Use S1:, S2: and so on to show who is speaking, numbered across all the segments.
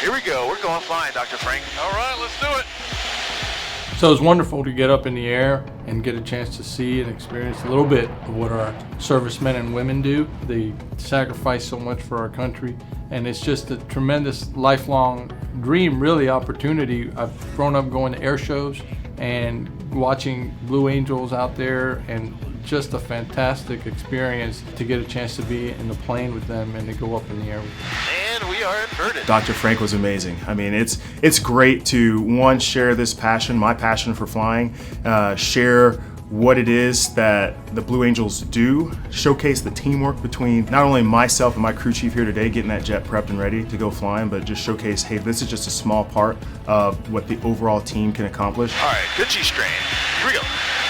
S1: here we go. We're going flying, Dr. Frank.
S2: All right, let's do it.
S3: So it's wonderful to get up in the air and get a chance to see and experience a little bit of what our servicemen and women do. They sacrifice so much for our country, and it's just a tremendous lifelong dream, really, opportunity. I've grown up going to air shows and watching Blue Angels out there, and just a fantastic experience to get a chance to be in the plane with them and to go up in the air with them.
S1: And we are inverted.
S4: Dr. Frank was amazing. I mean, it's great to, one, share this passion, my passion for flying, share what it is that the Blue Angels do, showcase the teamwork between not only myself and my crew chief here today getting that jet prepped and ready to go flying, but just showcase, hey, this is just a small part of what the overall team can accomplish.
S1: All right, good G-strain. Here we go.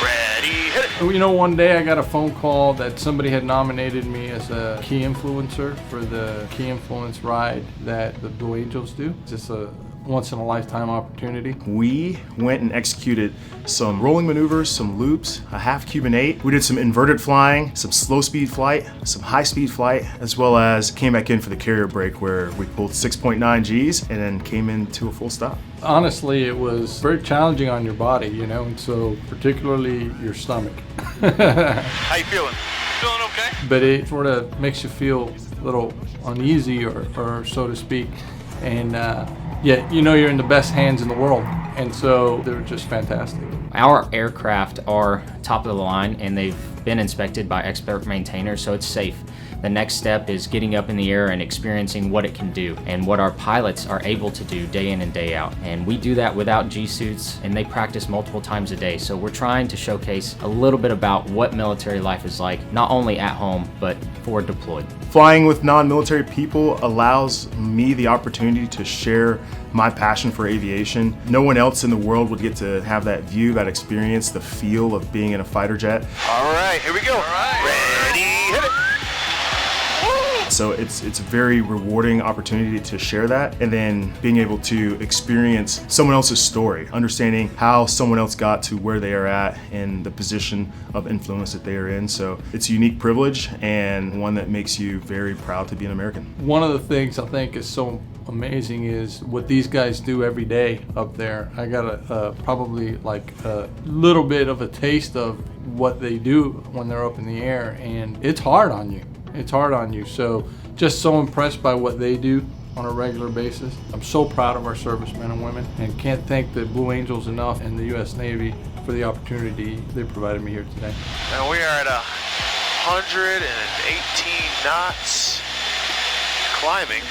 S1: Ready, hit it.
S3: You know, one day I got a phone call that somebody had nominated me as a key influencer for the key influence ride that the Blue Angels do. It's just a once-in-a-lifetime opportunity.
S4: We went and executed some rolling maneuvers, some loops, a half Cuban 8. We did some inverted flying, some slow speed flight, some high speed flight, as well as came back in for the carrier brake where we pulled 6.9 Gs and then came into a full stop.
S3: Honestly, it was very challenging on your body, you know, and so particularly your stomach.
S1: How you feeling?
S2: Feeling okay?
S3: But it sort of makes you feel a little uneasy, or so to speak. And yet, you know, you're in the best hands in the world. And so they're just fantastic.
S5: Our aircraft are top of the line, and they've been inspected by expert maintainers, so it's safe. The next step is getting up in the air and experiencing what it can do and what our pilots are able to do day in and day out. And we do that without G-suits, and they practice multiple times a day. So we're trying to showcase a little bit about what military life is like, not only at home, but forward deployed.
S4: Flying with non-military people allows me the opportunity to share my passion for aviation. No one else in the world would get to have that view, that experience, the feel of being in a fighter jet.
S1: All right, here we go.
S2: All right.
S1: Ready, hit it.
S4: So it's a very rewarding opportunity to share that, and then being able to experience someone else's story, understanding how someone else got to where they are at and the position of influence that they are in. So it's a unique privilege and one that makes you very proud to be an American.
S3: One of the things I think is so amazing is what these guys do every day up there. I got probably like a little bit of a taste of what they do when they're up in the air, and it's hard on you. It's hard on you. So just so impressed by what they do on a regular basis. I'm so proud of our servicemen and women, and can't thank the Blue Angels enough and the U.S. Navy for the opportunity they provided me here today.
S1: And we are at 118 knots, climbing.